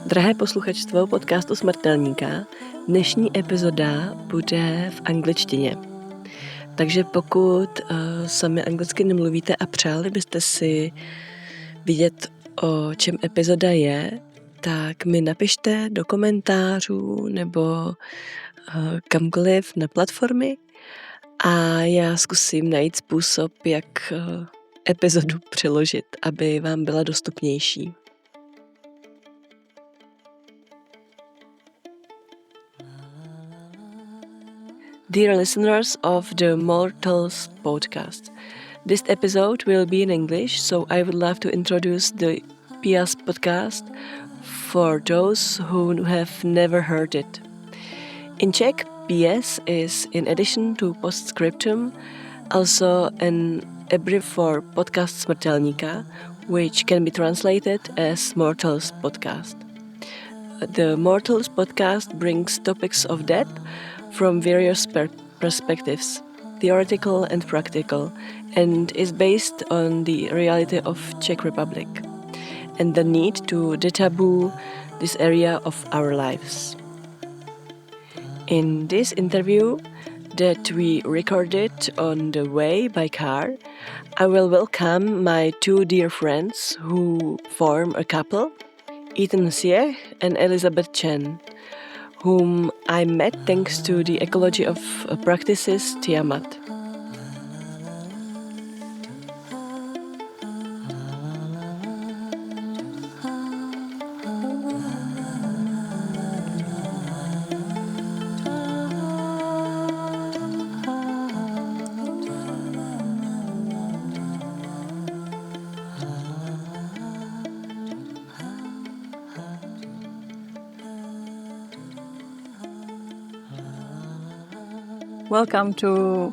Drahé posluchačstvo podcastu Smrtelníka, dnešní epizoda bude v angličtině. Takže pokud sami anglicky nemluvíte a přáli byste si vidět, o čem epizoda je, tak mi napište do komentářů nebo kamkoliv na platformy a já zkusím najít způsob, jak epizodu přeložit, aby vám byla dostupnější. Dear listeners of the Mortals podcast, this episode will be in English, so I would love to introduce the PS podcast for those who have never heard it. In Czech, PS is, in addition to postscriptum, also an abbreviation for podcast Smrtelníka, which can be translated as Mortals podcast. The Mortals podcast brings topics of death from various perspectives, theoretical and practical, and is based on the reality of Czech Republic and the need to detaboo this area of our lives. In this interview that we recorded on the way by car, I will welcome my two dear friends who form a couple, Hsieh and Ellie Chan, whom I met thanks to the ecology of practices Tiamat. Welcome to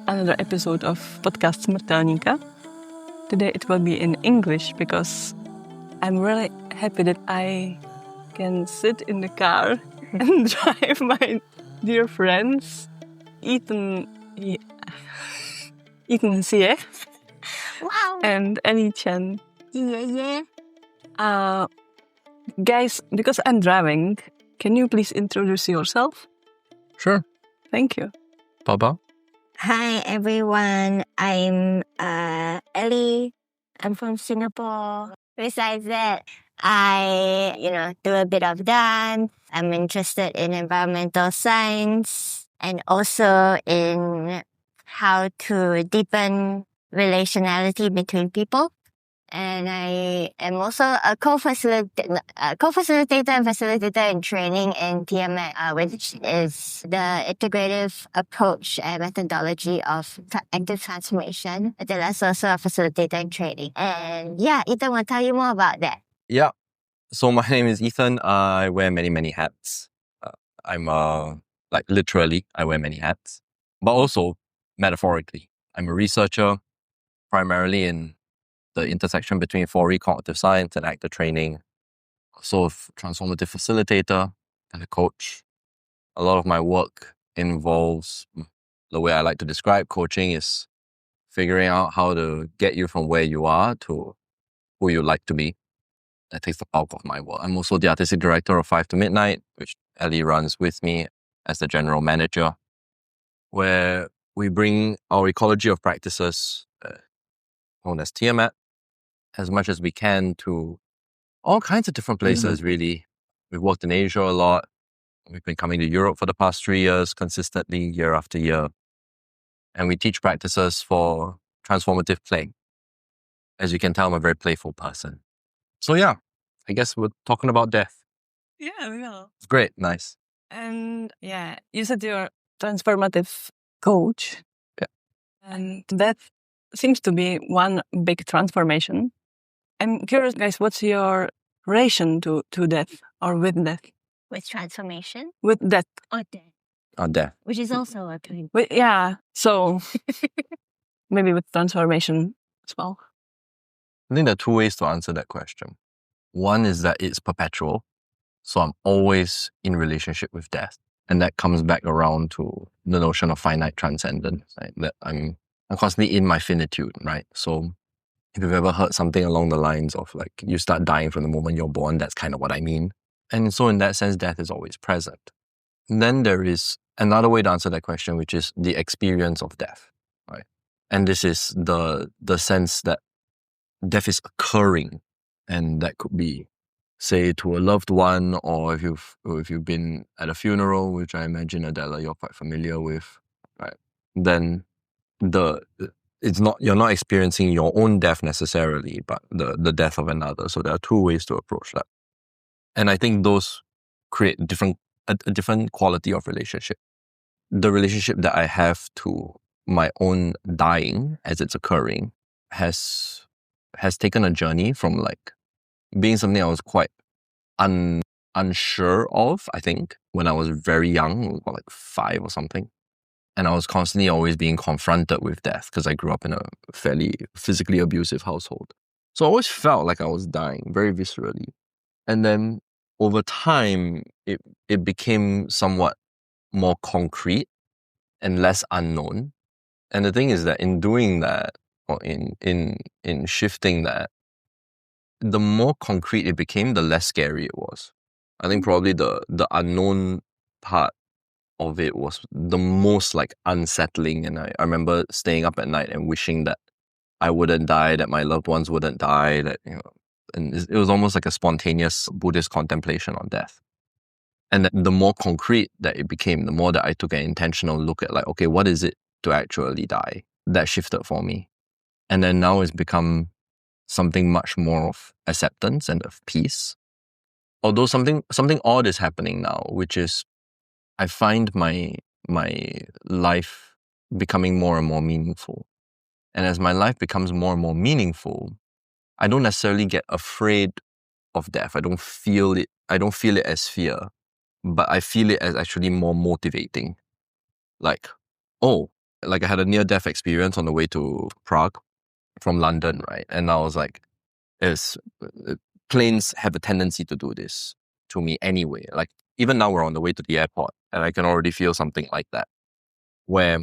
another episode of podcast Smrtelníka. Today it will be in English because I'm really happy that I can sit in the car and drive my dear friends, Hsieh Wow. and Ellie Chan. Yeah. Guys, because I'm driving, can you please introduce yourself? Sure. Thank you. Baba? Hi, everyone. I'm Ellie. I'm from Singapore. Besides that, I, do a bit of dance. I'm interested in environmental science and also in how to deepen relationality between people. And I am also a co-facilitator and facilitator in training in TMA, which is the integrative approach and methodology of active transformation. That's also a facilitator in training. And yeah, Ethan will tell you more about that. Yeah. So my name is Ethan. I wear many hats. I'm literally, I wear many hats. But also, metaphorically, I'm a researcher, primarily in the intersection between 4E cognitive science and actor training. Also a transformative facilitator and a coach. A lot of my work involves, the way I like to describe coaching is figuring out how to get you from where you are to who you like to be. That takes the bulk of my work. I'm also the artistic director of 5 to Midnight, which Ellie runs with me as the general manager, where we bring our ecology of practices, known as Tiamat, as much as we can to all kinds of different places, really. We've worked in Asia a lot. We've been coming to Europe for the past 3 years, consistently, year after year. And we teach practices for transformative play. As you can tell, I'm a very playful person. So yeah, I guess we're talking about death. Yeah, we will. It's great, nice. And yeah, you said you're a transformative coach. Yeah. And that seems to be one big transformation. I'm curious, guys, what's your relation to death or with death? With transformation With death. or death, Death. which is also a kind. Yeah, so maybe with transformation as well. I think there are 2 ways to answer that question. One is that it's perpetual. So I'm always in relationship with death. And that comes back around to the notion of finite transcendence, right? That I'm constantly in my finitude, right? So if you've ever heard something along the lines of like, you start dying from the moment you're born, that's kind of what I mean. And so in that sense, death is always present. And then there is another way to answer that question, which is the experience of death, right? And this is the sense that death is occurring, and that could be, say, to a loved one, or if you've been at a funeral, which I imagine, Adela, you're quite familiar with, right? Then you're not experiencing your own death necessarily, but the death of another. So there are two ways to approach that, and I think those create a different quality of relationship. The relationship that I have to my own dying as it's occurring has taken a journey from like being something I was quite unsure of, I think, when I was very young, like 5 or something. And I was constantly always being confronted with death because I grew up in a fairly physically abusive household. So I always felt like I was dying very viscerally. And then over time, it became somewhat more concrete and less unknown. And the thing is that in doing that, or in shifting that, the more concrete it became, the less scary it was. I think probably the unknown part of it was the most like unsettling. And I remember staying up at night and wishing that I wouldn't die, that my loved ones wouldn't die, that, you know, and it was almost like a spontaneous Buddhist contemplation on death. And the more concrete that it became, the more that I took an intentional look at like, okay, what is it to actually die? That shifted for me. And then now it's become something much more of acceptance and of peace. Although something odd is happening now, which is I find my life becoming more and more meaningful. And as my life becomes more and more meaningful, I don't necessarily get afraid of death. I don't feel it as fear, but I feel it as actually more motivating. Like, I had a near-death experience on the way to Prague from London, right? And I was like, planes have a tendency to do this to me anyway. Like, even now we're on the way to the airport and I can already feel something like that, where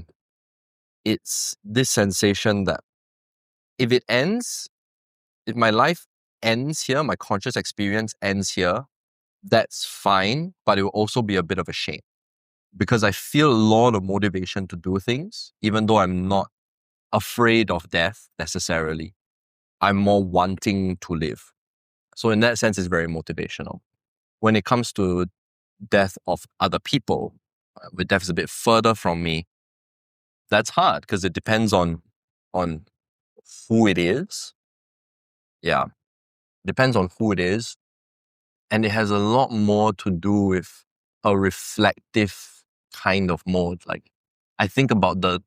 it's this sensation that if my life ends here, my conscious experience ends here, that's fine, but it will also be a bit of a shame because I feel a lot of motivation to do things, even though I'm not afraid of death necessarily. I'm more wanting to live. So in that sense, it's very motivational. When it comes to death of other people, where death is a bit further from me, that's hard because it depends on who it is. Yeah, depends on who it is. And it has a lot more to do with a reflective kind of mode. Like, I think about the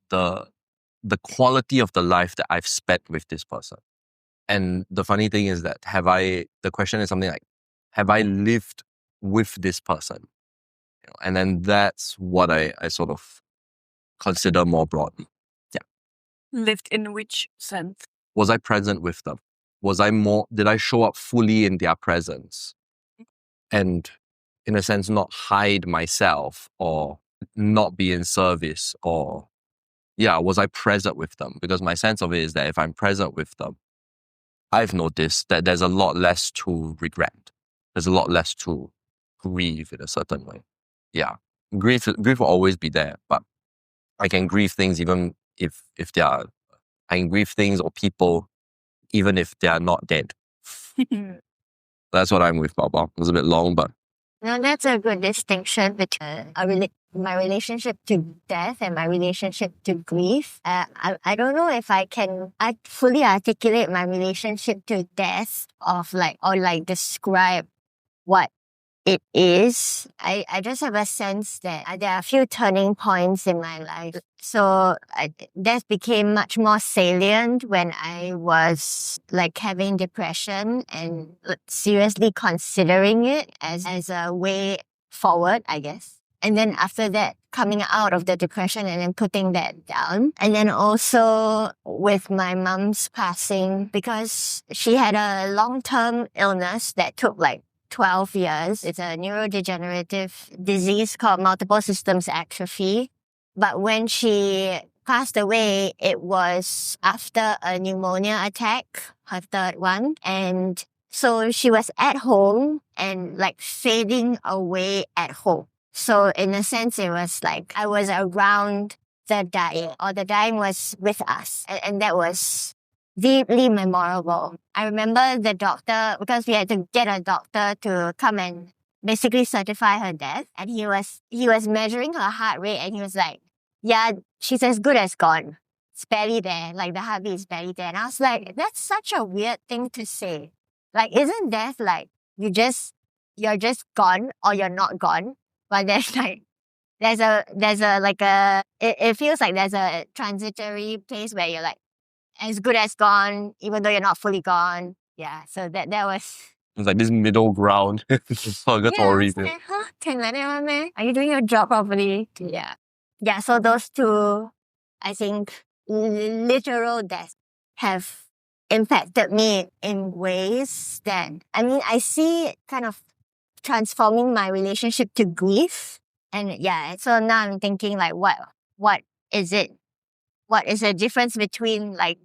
quality of the life that I've spent with this person. And the funny thing is that the question is something like, have I lived with this person? You know, and then that's what I sort of consider more broadly. Yeah. Lived in which sense? Was I present with them? Did I show up fully in their presence? And in a sense, not hide myself or not be in service was I present with them? Because my sense of it is that if I'm present with them, I've noticed that there's a lot less to regret. There's a lot less to grieve in a certain way. Yeah. Grief will always be there, but I can grieve things even if I can grieve things or people even if they are not dead. That's what I'm with, Baba. It was a bit long, but... No, that's a good distinction between my relationship to death and my relationship to grief. I don't know if I fully articulate my relationship to death or describe what it is. I just have a sense that there are a few turning points in my life. So death became much more salient when I was having depression and seriously considering it as a way forward, I guess. And then after that, coming out of the depression and then putting that down. And then also with my mom's passing, because she had a long-term illness that took 12 years. It's a neurodegenerative disease called multiple systems atrophy. But when she passed away, it was after a pneumonia attack. her third one. And so she was at home and like fading away at home. So in a sense, it was like I was around the dying, or the dying was with us. And that was deeply memorable. I remember the doctor, because we had to get a doctor to come and basically certify her death. And he was measuring her heart rate, and he was like, yeah, she's as good as gone. It's barely there. Like the heartbeat is barely there. And I was like, that's such a weird thing to say. Like, isn't death like you're just gone or you're not gone? But there's like, it feels like there's a transitory place where you're like as good as gone, even though you're not fully gone. Yeah. So that was. It's like this middle ground. Purgatory. Yeah, huh? Can like that one, man? Are you doing your job properly? Yeah. Yeah. So those two, I think, literal deaths have impacted me in ways that, I mean, I see it kind of transforming my relationship to grief. And yeah, so now I'm thinking like, what is it? What is the difference between like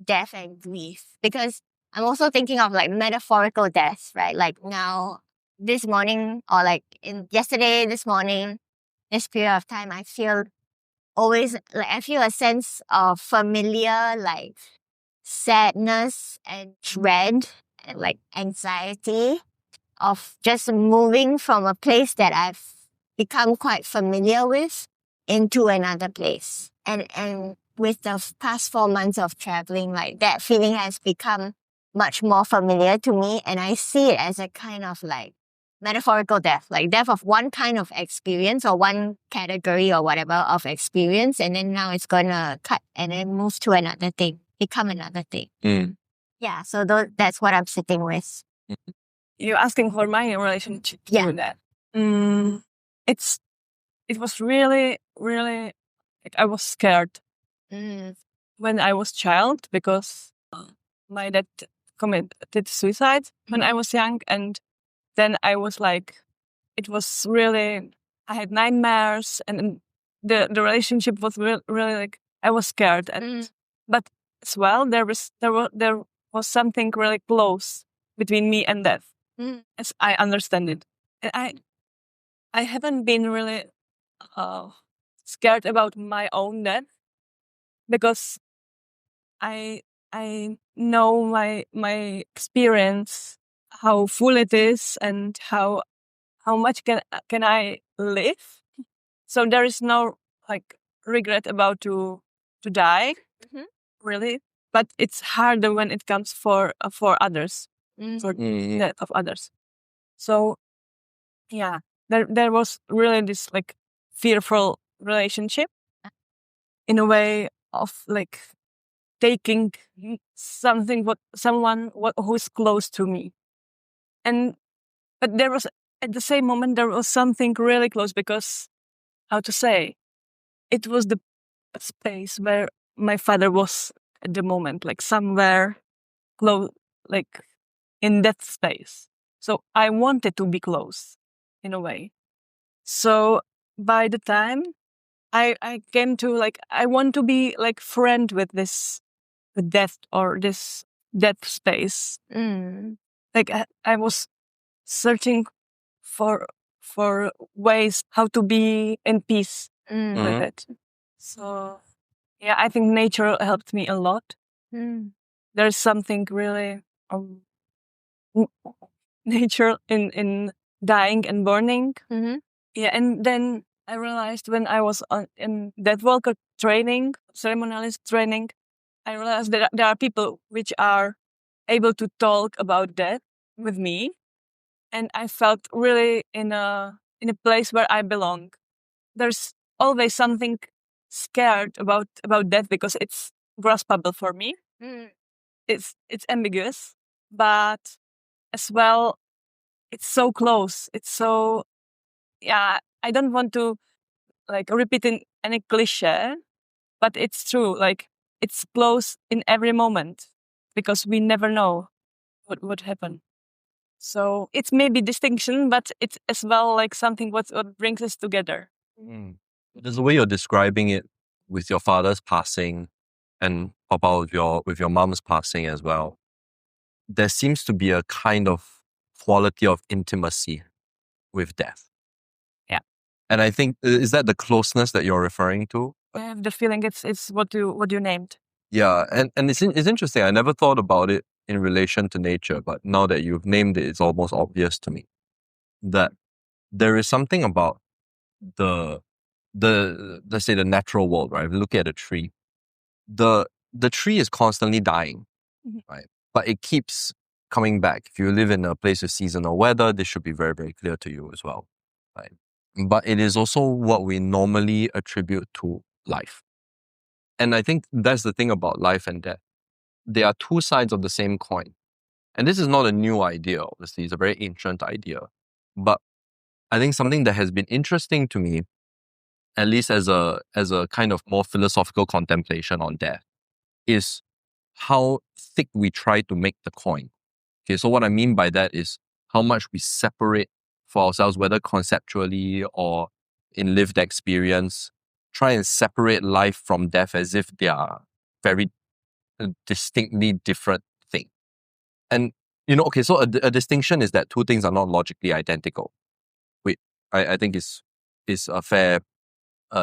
death and grief? Because I'm also thinking of like metaphorical death, right? Like now, this morning, or like yesterday, this morning, this period of time, I feel a sense of familiar like sadness and dread and like anxiety of just moving from a place that I've become quite familiar with into another place. And with the past 4 months of traveling, like that feeling has become much more familiar to me. And I see it as a kind of like metaphorical death, like death of one kind of experience or one category or whatever of experience. And then now it's going to cut and then move to another thing, become another thing. Yeah, so that's what I'm sitting with. You're asking for my relationship to that. It was really, really, like, I was scared when I was child because my dad committed suicide when I was young, and then I was like, it was really, I had nightmares, and the relationship was really like, I was scared, and but as well there was something really close between me and death, as I understand it. And I haven't been really scared about my own death because I know my experience, how full it is, and how much can I live. So there is no like regret about to die, really. But it's harder when it comes for others, for death of others. So yeah, there was really this like fearful relationship in a way of like taking something someone who's close to me. But there was, at the same moment, there was something really close because, how to say, it was the space where my father was at the moment, like somewhere close, like in that space. So I wanted to be close in a way. So by the time I came to like, I want to be like friend with this, with death or this death space. Like I was searching for ways how to be in peace with it. So yeah, I think nature helped me a lot. There's something really nature in dying and burning. Yeah, and then I realized when I was in death walker training, ceremonialist training, I realized that there are people which are able to talk about death with me, and I felt really in a place where I belong. There's always something scared about death because it's graspable for me. It's ambiguous, but as well, it's so close. It's so, yeah, I don't want to like repeat in any cliche, but it's true. Like it's close in every moment because we never know what would happen. So it's maybe distinction, but it's as well like something what brings us together. There's a way you're describing it with your father's passing and Papa with your mom's passing as well. there seems to be a kind of quality of intimacy with death. Yeah. And I think, is that the closeness that you're referring to? I have the feeling it's what you named. Yeah, and it's interesting. I never thought about it in relation to nature, but now that you've named it, it's almost obvious to me that there is something about the let's say the natural world, right? If you look at a tree, the tree is constantly dying, right? But it keeps coming back. If you live in a place with seasonal weather, this should be very, very clear to you as well, right? But it is also what we normally attribute to life. And I think that's the thing about life and death. They are two sides of the same coin. And this is not a new idea, obviously. It's a very ancient idea. But I think something that has been interesting to me, at least as a kind of more philosophical contemplation on death, is how thick we try to make the coin. Okay, so what I mean by that is how much we separate for ourselves, whether conceptually or in lived experience, try and separate life from death as if they are very distinctly different things. And, okay, so a distinction is that two things are not logically identical. I think is a fair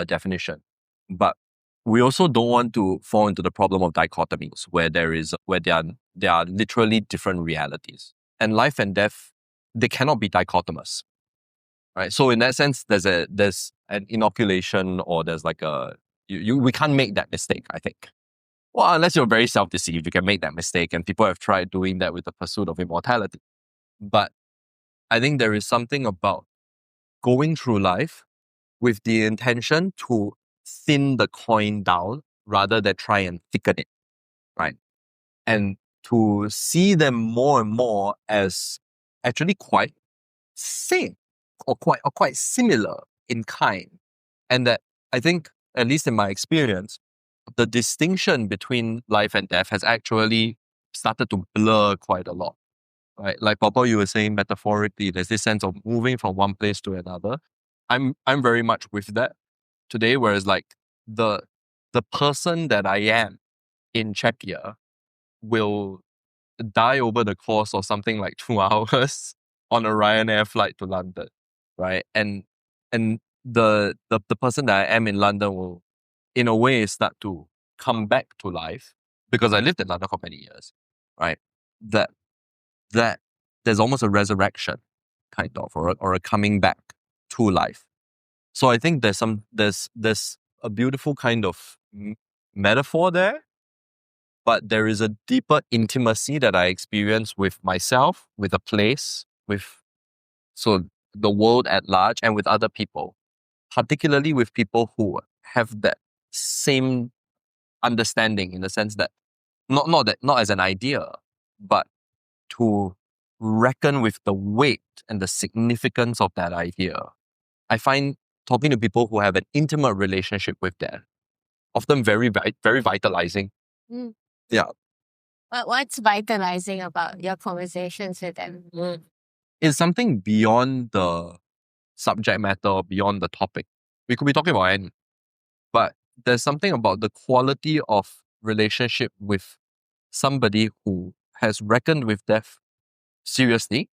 definition. But we also don't want to fall into the problem of dichotomies where there are literally different realities. And life and death, they cannot be dichotomous. Right? So in that sense, there's an inoculation, or there's like we can't make that mistake, I think. Well, unless you're very self-deceived, you can make that mistake, and people have tried doing that with the pursuit of immortality. But I think there is something about going through life with the intention to thin the coin down rather than try and thicken it, right? And to see them more and more as actually quite same or quite similar in kind. And that I think, at least in my experience, the distinction between life and death has actually started to blur quite a lot. Right? Like Papa, you were saying metaphorically, there's this sense of moving from one place to another. I'm very much with that today, whereas like the person that I am in Czechia will die over the course of something like 2 hours on a Ryanair flight to London, right? And the person that I am in London will, in a way, start to come back to life because I lived in London for many years, right? That there's almost a resurrection, kind of, or a coming back to life. So I think there's a beautiful kind of metaphor there, but there is a deeper intimacy that I experience with myself, with a place, with the world at large, and with other people, particularly with people who have that same understanding, in the sense that not as an idea, but to reckon with the weight and the significance of that idea. I find talking to people who have an intimate relationship with that often very, very vitalizing. Mm. Yeah. What's vitalizing about your conversations with them? It's something beyond the subject matter or beyond the topic. We could be talking about anything, but there's something about the quality of relationship with somebody who has reckoned with death seriously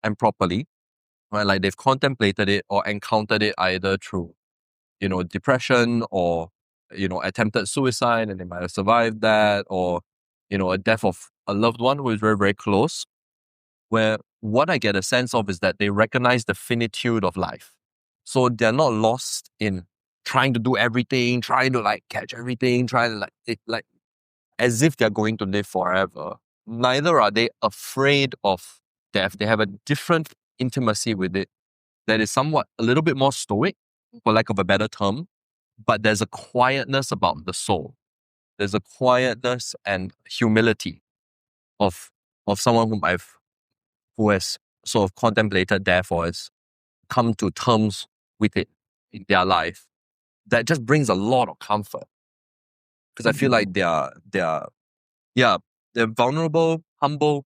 and properly, right? Like they've contemplated it or encountered it either through, depression or, attempted suicide and they might have survived that, or, a death of a loved one who is very, very close, where what I get a sense of is that they recognize the finitude of life. So they're not lost in trying to do everything, trying to like catch everything, trying to as if they're going to live forever. Neither are they afraid of death. They have a different intimacy with it that is somewhat a little bit more stoic, for lack of a better term, but there's a quietness about the soul. There's a quietness and humility of someone who has sort of contemplated death or has come to terms with it in their life, that just brings a lot of comfort. Because I feel like they're vulnerable, humble,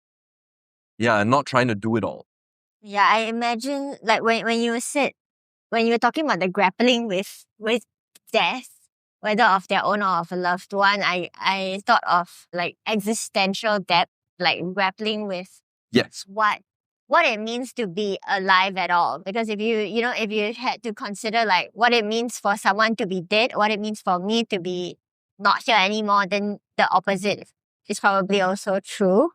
and not trying to do it all. Yeah, I imagine like when you were talking about the grappling with death, whether of their own or of a loved one, I thought of like existential debt. like grappling with Yes. what it means to be alive at all. Because if you had to consider like what it means for someone to be dead, what it means for me to be not here anymore, then the opposite is probably also true.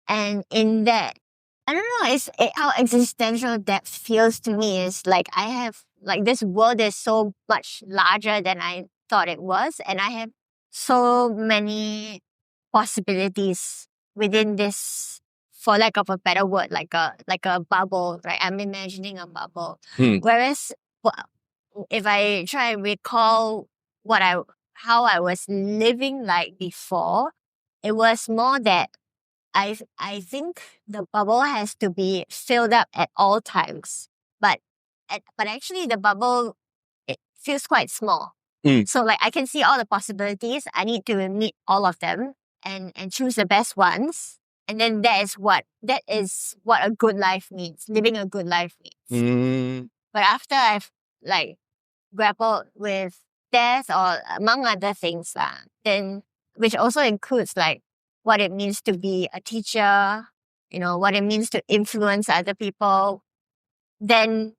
And in that, I don't know, how existential depth feels to me is like I have, like, this world is so much larger than I thought it was. And I have so many possibilities within this, for lack of a better word, like a bubble, right? I'm imagining a bubble. Whereas if I try and recall how I was living like before, it was more that I think the bubble has to be filled up at all times. But actually the bubble, it feels quite small. So like I can see all the possibilities. I need to meet all of them and choose the best ones. And then that is what a good life means. Living a good life means. But after I've like grappled with death, or among other things, then, which also includes like what it means to be a teacher, what it means to influence other people, then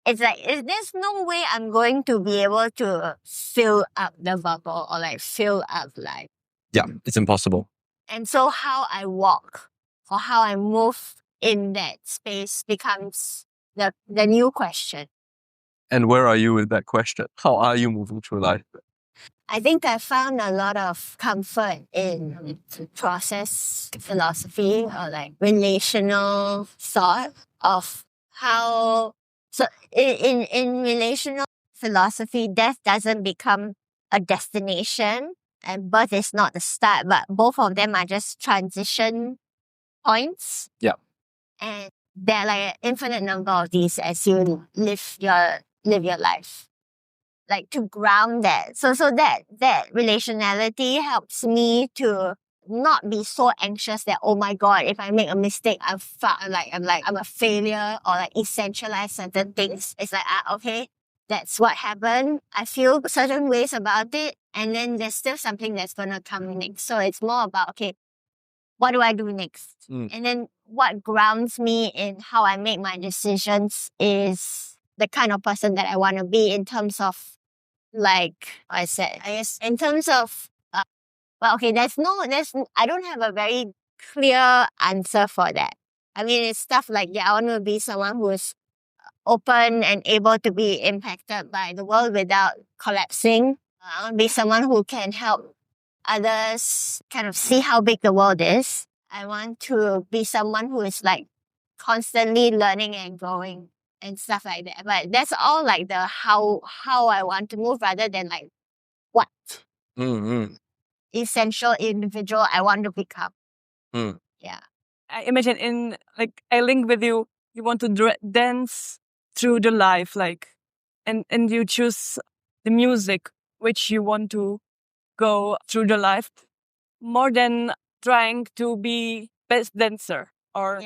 it's like, there's no way I'm going to be able to fill up the bubble or like fill up life. Yeah, it's impossible. And so how I walk or how I move in that space becomes the new question. And where are you with that question? How are you moving through life? I think I found a lot of comfort in process philosophy, or like relational thought of how. So in relational philosophy, death doesn't become a destination and birth is not the start, but both of them are just transition points. Yeah. And there are like an infinite number of these as you live your life. Like to ground that. So that relationality helps me to not be so anxious that, oh my God, if I make a mistake, I'm a failure, or like essentialize certain things. It's like, okay, that's what happened. I feel certain ways about it, and then there's still something that's gonna come next. So it's more about, okay, what do I do next? And then what grounds me in how I make my decisions is the kind of person that I want to be in terms of, like I said, I guess in terms of, I don't have a very clear answer for that. I mean, it's stuff like, I want to be someone who is open and able to be impacted by the world without collapsing. I want to be someone who can help others kind of see how big the world is. I want to be someone who is like constantly learning and growing and stuff like that. But that's all like the how I want to move, rather than like what essential individual I want to become. Yeah. I imagine I link with you. You want to dance through the life, like, and you choose the music which you want to go through the life, more than trying to be best dancer or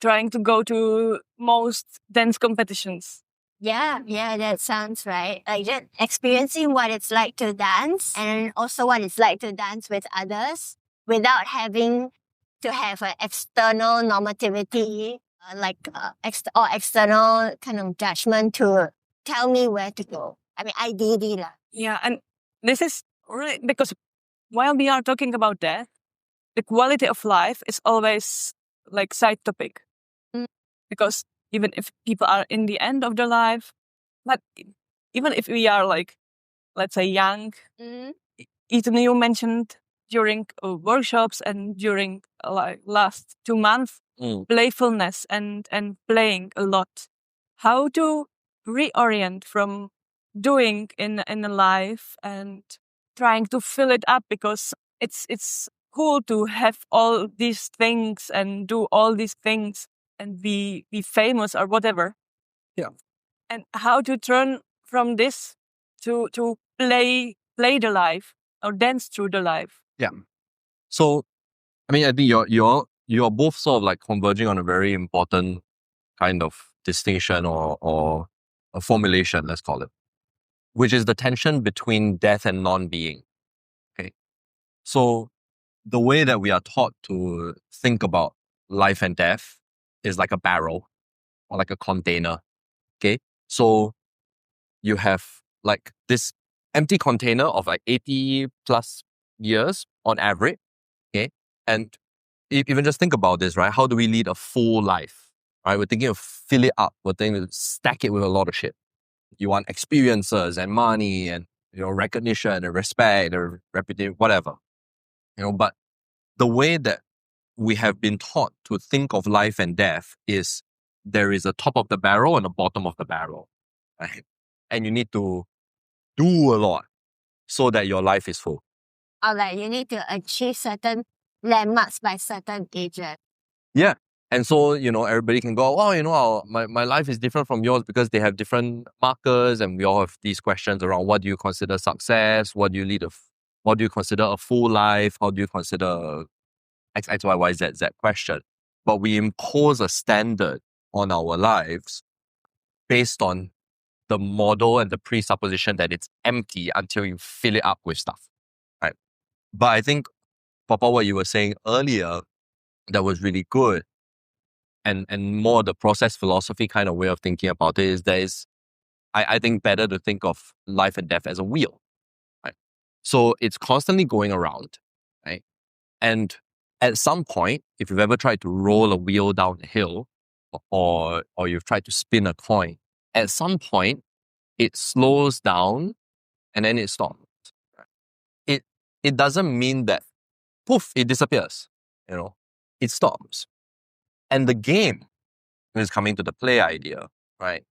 trying to go to most dance competitions. Yeah, that sounds right. Like just experiencing what it's like to dance, and also what it's like to dance with others without having to have an external normativity, or external kind of judgment to tell me where to go. I mean, ideally lah. Yeah, and this is really because while we are talking about death, the quality of life is always like side topic. Because even if people are in the end of their life, but even if we are like, let's say, young, Ethan, you mentioned during workshops and during like last 2 months, playfulness and playing a lot. How to reorient from doing in a life and trying to fill it up, because it's cool to have all these things and do all these things and be famous or whatever. Yeah. And how to turn from this to play the life or dance through the life. Yeah. So, I mean, I think you're both sort of like converging on a very important kind of distinction or a formulation, let's call it, which is the tension between death and non-being. Okay. So the way that we are taught to think about life and death is like a barrel or like a container. Okay. So you have like this empty container of like 80 plus years on average. Okay. And even just think about this, right? How do we lead a full life? Right? We're thinking of fill it up. We're thinking of stack it with a lot of shit. You want experiences and money and, recognition and respect or reputation, whatever. But the way that we have been taught to think of life and death is there is a top of the barrel and a bottom of the barrel, right? And you need to do a lot so that your life is full. Or like you need to achieve certain landmarks by certain ages. Yeah. And so, everybody can go, oh, my life is different from yours because they have different markers, and we all have these questions around what do you consider success? What do you consider a full life? How do you consider X, Y, Y, Z question? But we impose a standard on our lives based on the model and the presupposition that it's empty until you fill it up with stuff, right? But I think, Papa, what you were saying earlier, that was really good. And more the process philosophy kind of way of thinking about it is I think better to think of life and death as a wheel, right? So it's constantly going around, right? And at some point, if you've ever tried to roll a wheel down a hill or you've tried to spin a coin, at some point, it slows down and then it stops. It doesn't mean that, poof, it disappears, it stops. And the game is coming to the play idea, right?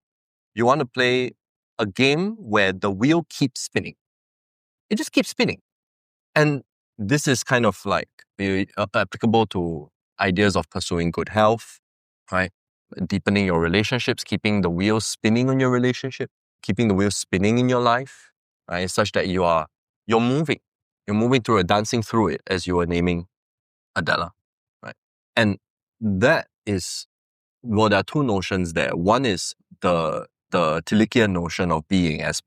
You want to play a game where the wheel keeps spinning. It just keeps spinning. And this is kind of like applicable to ideas of pursuing good health, right? Deepening your relationships, keeping the wheel spinning on your relationship, keeping the wheel spinning in your life, right? Such that you're moving. You're moving through it, dancing through it, as you were naming Adela, right? And that is, there are two notions there. One is the Tillichian notion of being as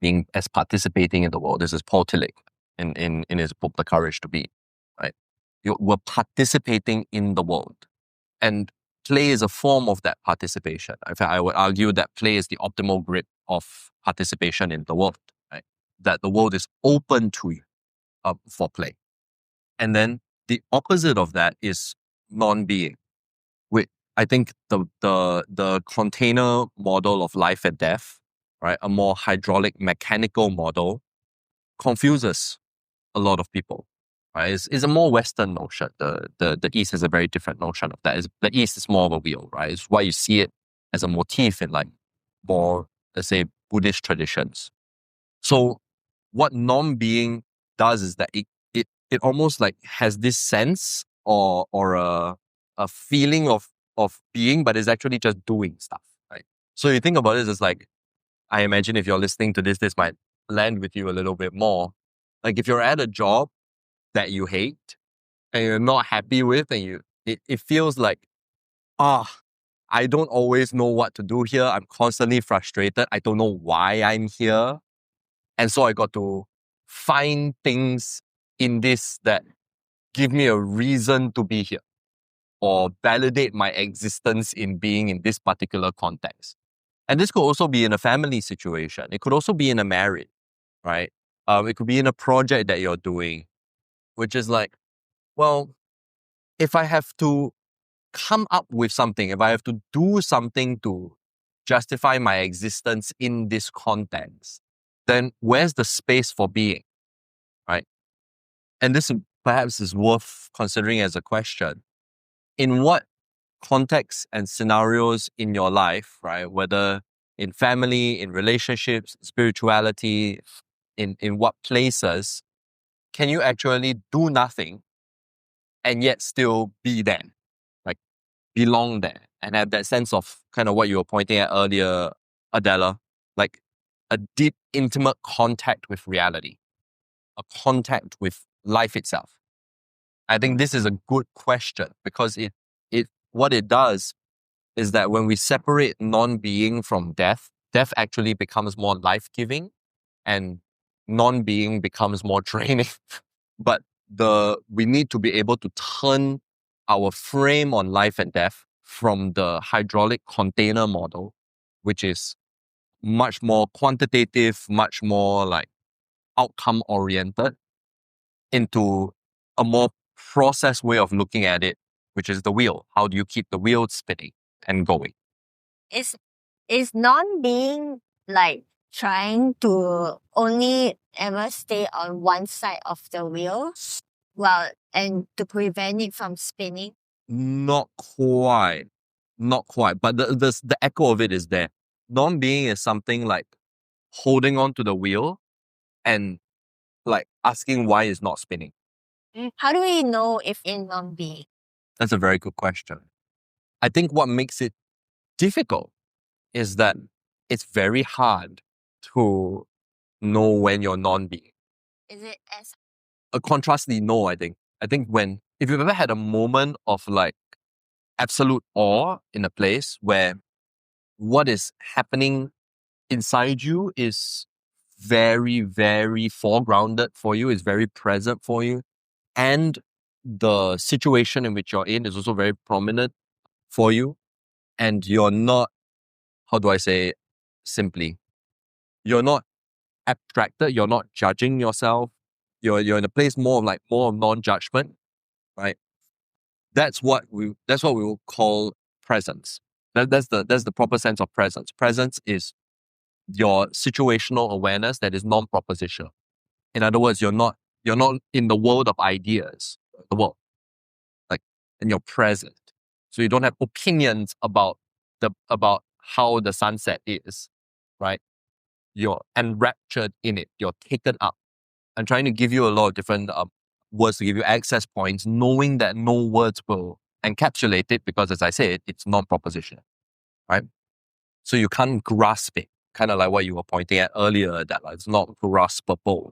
participating in the world. This is Paul Tillich in his book, The Courage to Be, right? We're participating in the world. And play is a form of that participation. In fact, I would argue that play is the optimal grip of participation in the world, right? That the world is open to you for play. And then the opposite of that is non-being. I think the container model of life and death, right, a more hydraulic mechanical model, confuses a lot of people. Right, it's a more Western notion. The East has a very different notion of that. The East is more of a wheel, right? It's why you see it as a motif in like more, let's say, Buddhist traditions. So what non-being does is that it almost like has this sense or a feeling of being, but it's actually just doing stuff, right? So you think about it as like, I imagine if you're listening to this might land with you a little bit more. Like if you're at a job that you hate and you're not happy with, and it feels like, I don't always know what to do here. I'm constantly frustrated. I don't know why I'm here. And so I got to find things in this that give me a reason to be here, or validate my existence in being in this particular context. And this could also be in a family situation. It could also be in a marriage, right? It could be in a project that you're doing, which is like, well, if I have to come up with something, if I have to do something to justify my existence in this context, then where's the space for being, right? And this perhaps is worth considering as a question. In what contexts and scenarios in your life, right, whether in family, in relationships, spirituality, in what places, can you actually do nothing and yet still be there, like belong there, and have that sense of kind of what you were pointing at earlier, Adela, like a deep, intimate contact with reality, a contact with life itself? I think this is a good question, because what it does is that when we separate non-being from death, death actually becomes more life-giving and non-being becomes more draining. But we need to be able to turn our frame on life and death from the hydraulic container model, which is much more quantitative, much more like outcome oriented, into a more process way of looking at it, which is the wheel. How do you keep the wheel spinning and going? Is non-being like trying to only ever stay on one side of the wheel, and to prevent it from spinning? Not quite. But the echo of it is there. Non-being is something like holding on to the wheel and like asking why it's not spinning. How do we know if in non-being? That's a very good question. I think what makes it difficult is that it's very hard to know when you're non-being. Is it as Contrastly, no, I think. If you've ever had a moment of like absolute awe in a place where what is happening inside you is very, very foregrounded for you, is very present for you, and the situation in which you're in is also very prominent for you, and you're not, how do I say simply, you're not abstracted, you're not judging yourself, you're in a place more of non-judgment, right? That's what we will call presence. That's the proper sense of presence. Presence is your situational awareness that is non-propositional. In other words, you're not in the world of ideas, the world, and you're present. So you don't have opinions about how the sunset is, right? You're enraptured in it. You're taken up. I'm trying to give you a lot of different words to give you access points, knowing that no words will encapsulate it because, as I said, it's non-propositional, right? So you can't grasp it, kind of like what you were pointing at earlier, that it's not graspable.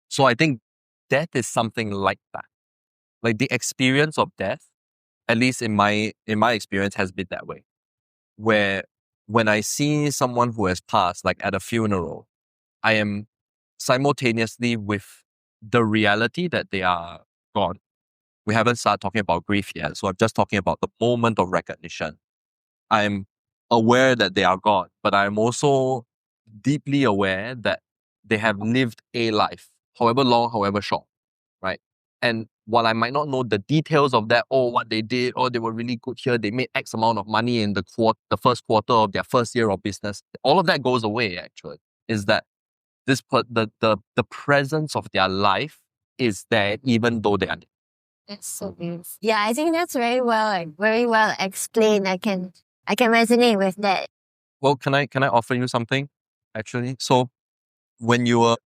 So I think death is something like that. Like the experience of death, at least in my experience, has been that way. Where when I see someone who has passed, like at a funeral, I am simultaneously with the reality that they are gone. We haven't started talking about grief yet, so I'm just talking about the moment of recognition. I'm aware that they are gone, but I'm also deeply aware that they have lived a life, however long, however short, right? And while I might not know the details of that, or what they did, or they were really good here, they made X amount of money in the first quarter of their first year of business, all of that goes away, actually. Is that the presence of their life is there even though they are dead. That's so beautiful. Yeah, I think that's very well explained. I can resonate with that. Well, can I offer you something, actually? So when you were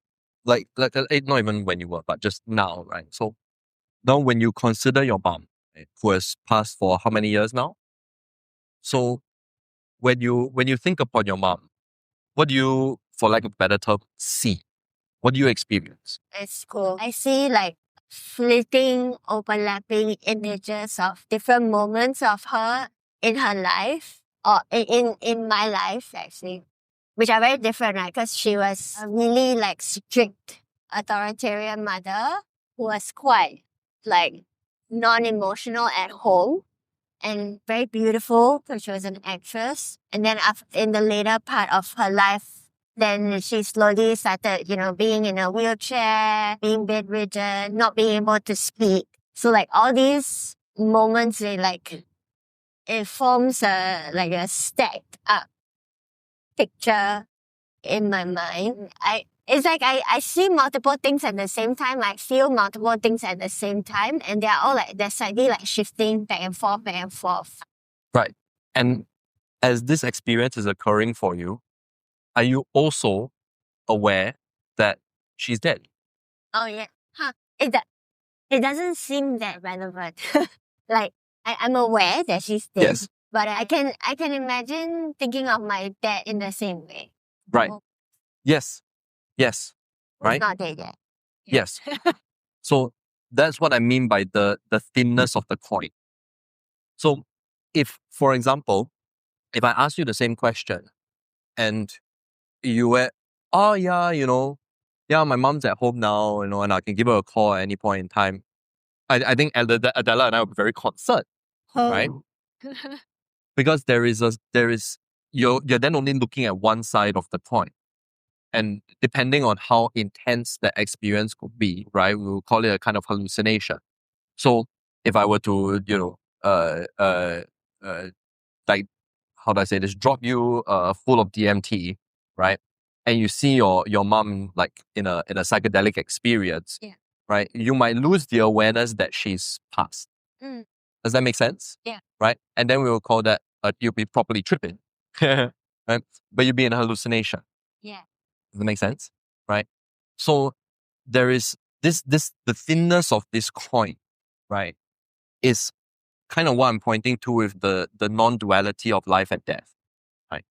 not even when you were, but just now, right? So now when you consider your mom, right, who has passed for how many years now? So when you think upon your mom, what do you, for lack of a better term, see? What do you experience? It's cool. I see like fleeting, overlapping images of different moments of her in her life, or in my life, actually, which are very different, right? Because she was a really like strict, authoritarian mother who was quite like non-emotional at home and very beautiful because she was an actress. And then in the later part of her life, then she slowly started, being in a wheelchair, being bedridden, not being able to speak. So like all these moments, it forms a stacked up picture in my mind. It's like I see multiple things at the same time. I feel multiple things at the same time, and they're slightly like shifting back and forth, back and forth. Right. And as this experience is occurring for you, are you also aware that she's dead? Oh yeah, huh? It doesn't seem that relevant. Like I'm aware that she's dead, Yes. but I can imagine thinking of my dad in the same way. Right. Oh, Yes. he's Right. not dead yet. Yes. So that's what I mean by the thinness of the coin. So if, for example, if I ask you the same question and you were, oh yeah, yeah, my mom's at home now, and I can give her a call at any point in time. I think Adela and I would be very concerned, right? Because you're then only looking at one side of the coin. And depending on how intense the experience could be, right, we will call it a kind of hallucination. So if I were to, like, how do I say this, drop you full of DMT, right? And you see your mom like in a psychedelic experience, right? You might lose the awareness that she's passed. Does that make sense? Yeah. Right? And then we will call that you'll be properly tripping. Right? But you'll be in a hallucination. Yeah. Does that make sense? Right? So there is the thinness of this coin, right, is kind of what I'm pointing to with the non-duality of life and death. Right?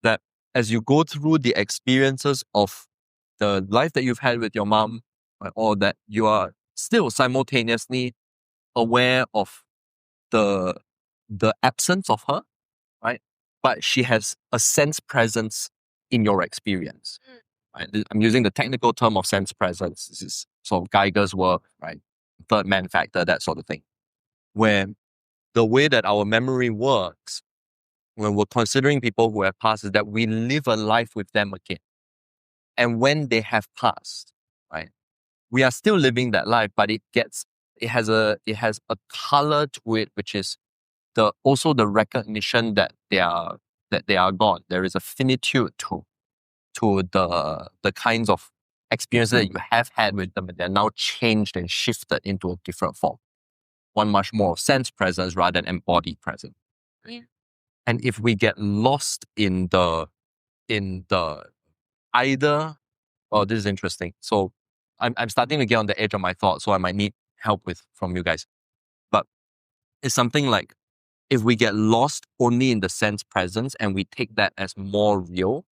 That as you go through the experiences of the life that you've had with your mom, right, or that you are still simultaneously aware of the absence of her, right? But she has a sense presence in your experience. Right? I'm using the technical term of sense presence. This is sort of Geiger's work, right? Third man factor, that sort of thing. Where the way that our memory works when we're considering people who have passed is that we live a life with them again. And when they have passed, right, we are still living that life, but it has a color to it, which is also the recognition that they are gone. There is a finitude to the kinds of experiences that you have had with them, and they're now changed and shifted into a different form. One much more sense presence rather than embodied presence. Yeah. And if we get lost in the either, oh, this is interesting. So I'm starting to get on the edge of my thoughts, so I might need help from you guys. But it's something like, if we get lost only in the sense presence and we take that as more real,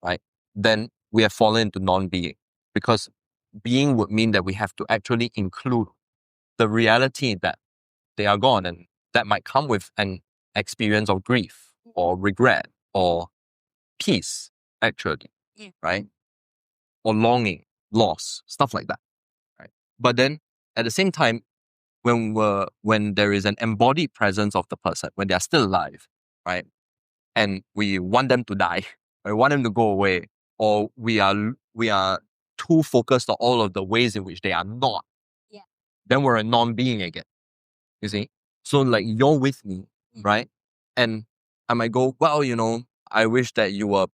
right, then we have fallen into non-being. Because being would mean that we have to actually include the reality that they are gone, and that might come with an experience of grief or regret or peace, actually, right? Or longing, loss, stuff like that, right? But then at the same time, when there is an embodied presence of the person, when they are still alive, right, and we want them to die, or we want them to go away, or we are too focused on all of the ways in which they are not, then we're a non-being again. You see? So like, you're with me, right? And I might go, well, I wish that you were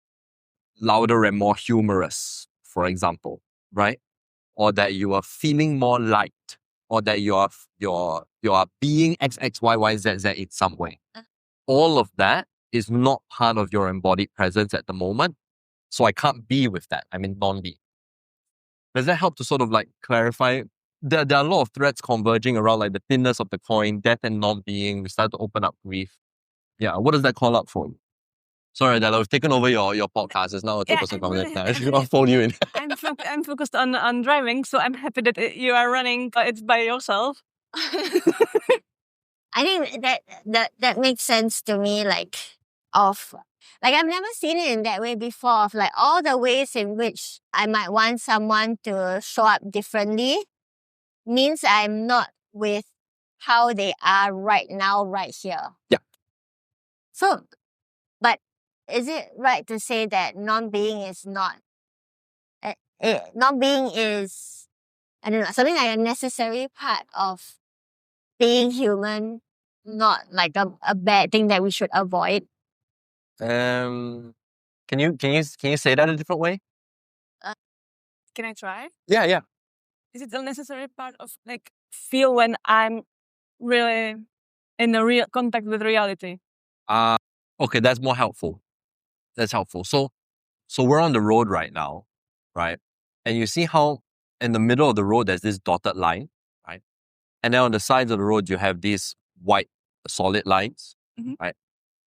louder and more humorous, for example, right? Or that you are feeling more light, or that you are being X, Y, Y, Z, Z in some way. All of that is not part of your embodied presence at the moment. So I can't be with that. I'm in non-being. Does that help to sort of like clarify? There are a lot of threads converging around like the thinness of the coin, death and non-being. We start to open up grief. Yeah, what does that call up for you? Sorry, Adela, we've taken over your podcast. It's now a 2% conversation. I should not fold you in. I'm focused on driving, so I'm happy that you are running. It's by yourself. I think that makes sense to me. Like I've never seen it in that way before. Of like all the ways in which I might want someone to show up differently means I'm not with how they are right now, right here. Yeah. So, but is it right to say that non-being is not? Non-being is, I don't know, something like a necessary part of being human, not like a bad thing that we should avoid. Can you say that a different way? Can I try? Yeah. Is it a necessary part of like feel when I'm really in a real contact with reality? Okay, that's more helpful. That's helpful. So we're on the road right now, right? And you see how in the middle of the road there's this dotted line, right? And then on the sides of the road you have these white solid lines, right?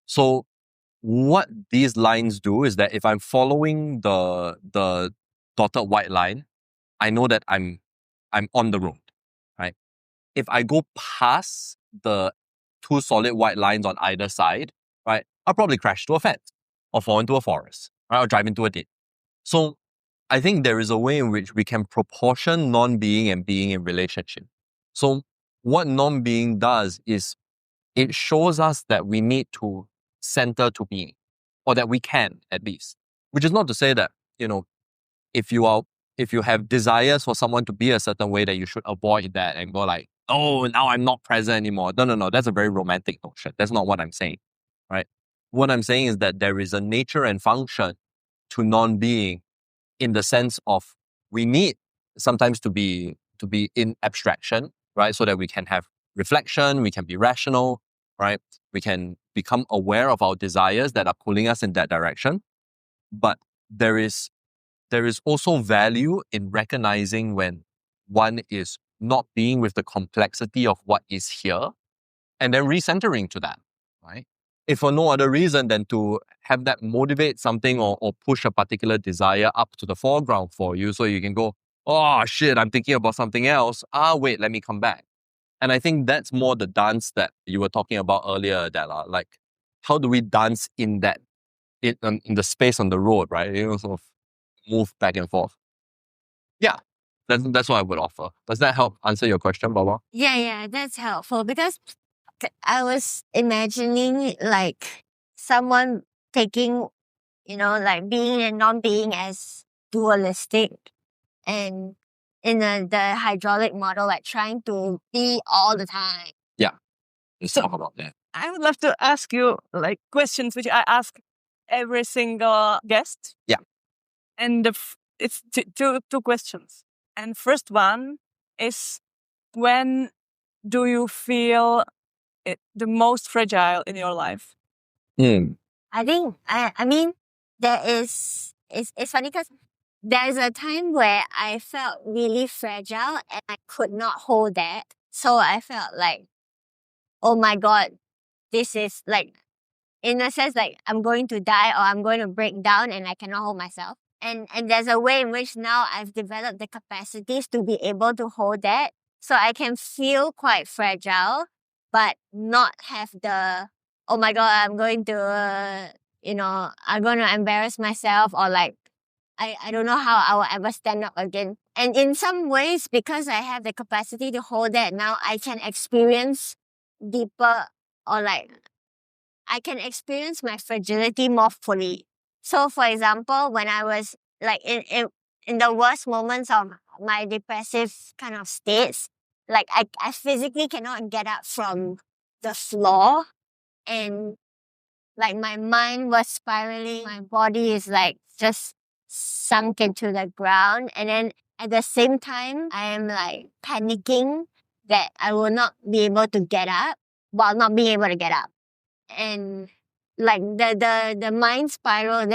So what these lines do is that if I'm following the dotted white line, I know that I'm on the road, right? If I go past the two solid white lines on either side, right, I'll probably crash to a fence or fall into a forest, right, or drive into a ditch. So I think there is a way in which we can proportion non-being and being in relationship. So what non-being does is it shows us that we need to center to being, or that we can at least. Which is not to say that, if you have desires for someone to be a certain way, that you should avoid that and go like, oh, now I'm not present anymore. No. That's a very romantic notion. That's not what I'm saying, right? What I'm saying is that there is a nature and function to non-being, in the sense of we need sometimes to be in abstraction, right? So that we can have reflection, we can be rational, right? We can become aware of our desires that are pulling us in that direction. But there is also value in recognizing when one is not being with the complexity of what is here, and then recentering to that, right? If for no other reason than to have that motivate something or push a particular desire up to the foreground for you, so you can go, oh shit, I'm thinking about something else. Wait, let me come back. And I think that's more the dance that you were talking about earlier, Della. Like, how do we dance in that, in the space on the road, right? Sort of move back and forth. Yeah, that's what I would offer. Does that help answer your question, Baba? Yeah, that's helpful because I was imagining like someone taking, like being and non-being as dualistic, and in the hydraulic model, like trying to be all the time. Yeah, let's talk about that. I would love to ask you like questions which I ask every single guest. Yeah. And it's two questions. And first one is, when do you feel the most fragile in your life? I think, I mean, it's funny because there's a time where I felt really fragile and I could not hold that. So I felt like, oh my God, this is like, in a sense, like I'm going to die or I'm going to break down and I cannot hold myself. And there's a way in which now I've developed the capacities to be able to hold that. So I can feel quite fragile, but not have the, oh my God, I'm going to, I'm going to embarrass myself, or like, I don't know how I will ever stand up again. And in some ways, because I have the capacity to hold that, now I can experience deeper, or like, I can experience my fragility more fully. So, for example, when I was like in the worst moments of my depressive kind of states, like I physically cannot get up from the floor, and like my mind was spiraling, my body is like just sunk into the ground, and then at the same time I am like panicking that I will not be able to get up while not being able to get up. And like the mind spiral,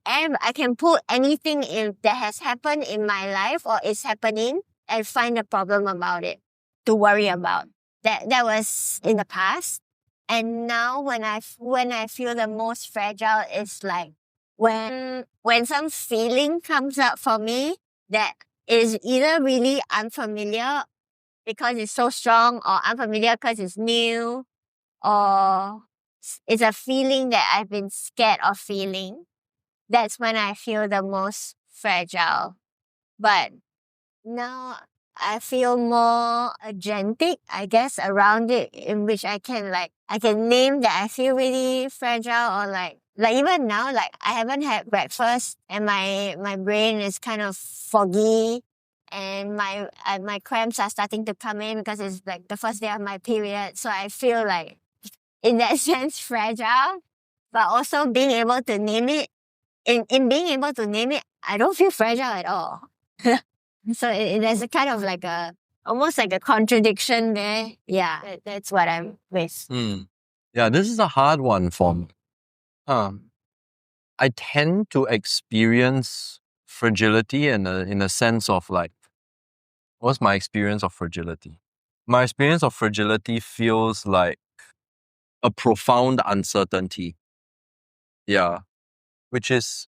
I can pull anything that has happened in my life or is happening and find a problem about it to worry about. That was in the past. And now when I feel the most fragile is like when some feeling comes up for me that is either really unfamiliar because it's so strong, or unfamiliar because it's new, or it's a feeling that I've been scared of feeling. That's when I feel the most fragile. But now I feel more agentic, I guess, around it, in which I can name that I feel really fragile, or like even now, like I haven't had breakfast and my brain is kind of foggy, and my cramps are starting to come in because it's like the first day of my period. So I feel like, in that sense, fragile, but also being able to name it. In being able to name it, I don't feel fragile at all. So there's a kind of like almost like a contradiction there. Yeah, that's what I'm with. Yeah, this is a hard one for me. I tend to experience fragility in a sense of like, what's my experience of fragility? My experience of fragility feels like a profound uncertainty. Yeah. Which is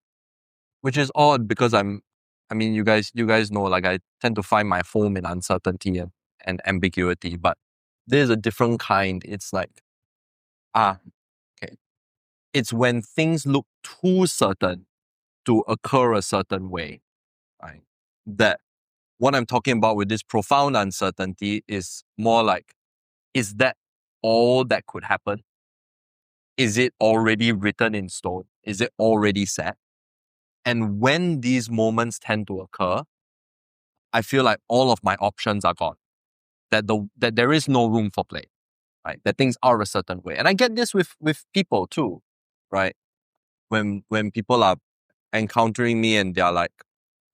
odd because you guys know, like, I tend to find my home in uncertainty and ambiguity, but there's a different kind. It's like, okay. It's when things look too certain to occur a certain way. right? That what I'm talking about with this profound uncertainty is more like, is that all that could happen? Is it already written in stone? Is it already set? And when these moments tend to occur, I feel like all of my options are gone. That there is no room for play, right? That things are a certain way. And I get this with people too, right? When people are encountering me and they're like,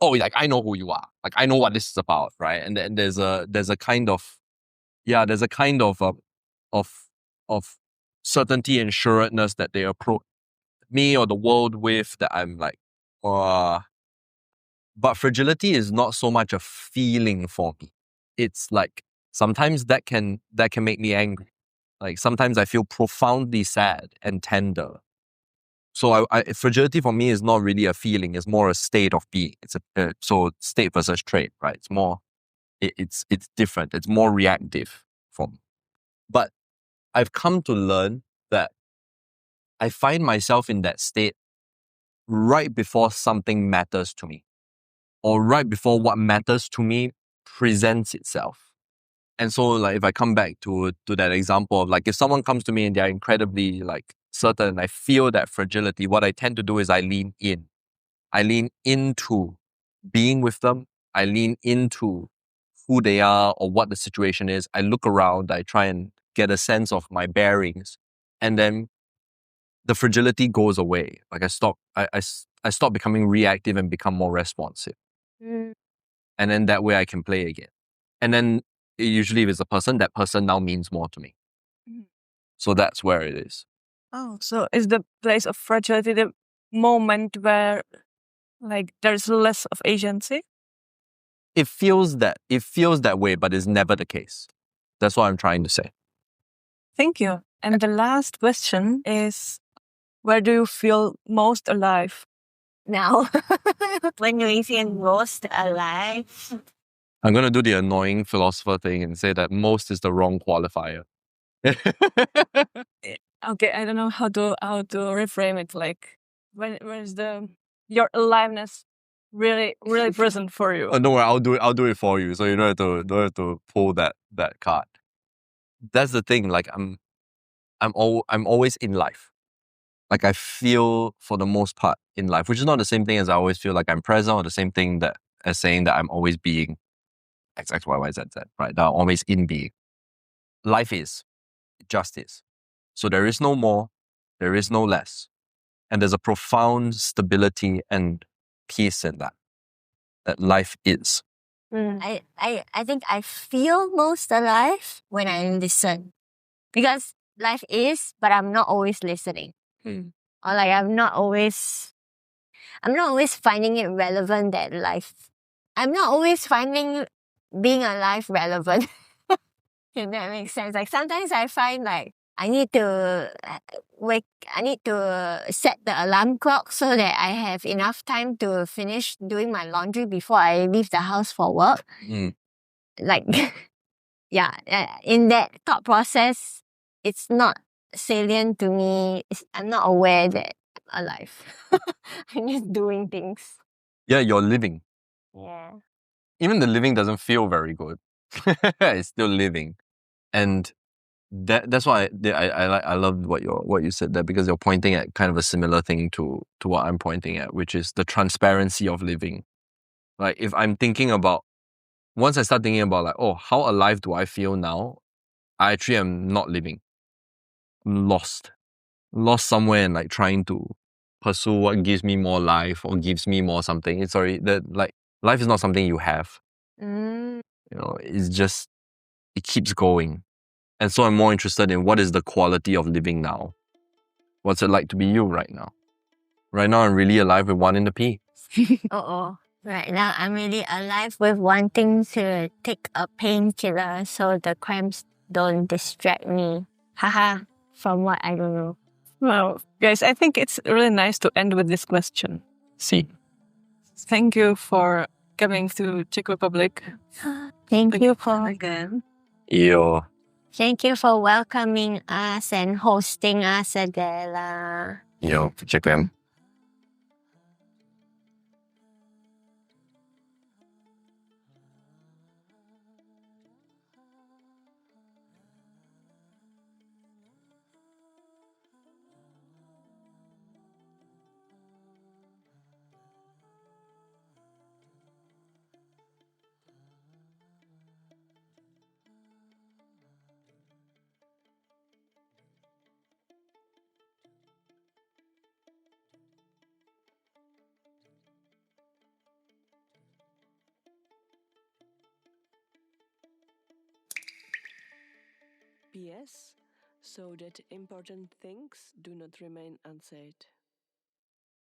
oh, like I know who you are. Like I know what this is about, right? And then there's a kind of certainty and sureness that they approach me or the world with, that I'm like, but fragility is not so much a feeling for me. It's like sometimes that can make me angry. Like sometimes I feel profoundly sad and tender. So fragility for me is not really a feeling. It's more a state of being. It's so state versus trait, right? It's more, it's different. It's more reactive for me. But I've come to learn that I find myself in that state right before something matters to me, or right before what matters to me presents itself. And so like if I come back to that example of like, if someone comes to me and they're incredibly like certain, I feel that fragility, what I tend to do is I lean in. I lean into being with them. I lean into who they are or what the situation is. I look around, I try and get a sense of my bearings, and then the fragility goes away. Like I stop becoming reactive and become more responsive. And then that way I can play again. And then usually if it's a person, that person now means more to me. So that's where it is. Oh, so is the place of fragility the moment where like there's less of agency? It feels that way, but it's never the case. That's what I'm trying to say. Thank you. And the last question is, where do you feel most alive? Now, when you feel most alive. I'm going to do the annoying philosopher thing and say that most is the wrong qualifier. Okay, I don't know how to reframe it. Like, when is your aliveness really present for you? Oh, don't worry, I'll do it for you, so you don't have to pull that card. That's the thing. Like I'm always in life. Like I feel for the most part in life, which is not the same thing as I always feel like I'm present, or the same thing as saying that I'm always being X, Y, Y, Z, right? That I'm always in being. Life is, it just is. So there is no more, there is no less. And there's a profound stability and peace in that life is. I think I feel most alive when I listen. Because life is, but I'm not always listening. Or like I'm not always finding it relevant that life. I'm not always finding being alive relevant. If that makes sense. Like sometimes I find like I need to set the alarm clock so that I have enough time to finish doing my laundry before I leave the house for work. Like, yeah, in that thought process, it's not salient to me. I'm not aware that I'm alive. I'm just doing things. Yeah, you're living. Yeah. Even the living doesn't feel very good. It's still living. And that's why I love what you said there, because you're pointing at kind of a similar thing to what I'm pointing at, which is the transparency of living. Like if I'm thinking about, once I start thinking about like, oh, how alive do I feel now? I actually am not living. I'm lost somewhere and like trying to pursue what gives me more life or gives me more something. Life is not something you have. You know, it's just, it keeps going. And so I'm more interested in what is the quality of living now. What's it like to be you right now? Right now, I'm really alive with one in the P. Right now, I'm really alive with wanting to take a painkiller so the cramps don't distract me. Haha, from what I don't know. Well, guys, I think it's really nice to end with this question. See, thank you for coming to Czech Republic. Thank you for again. Yo. Thank you for welcoming us and hosting us, Adela. Yo, check them. PS, so that important things do not remain unsaid.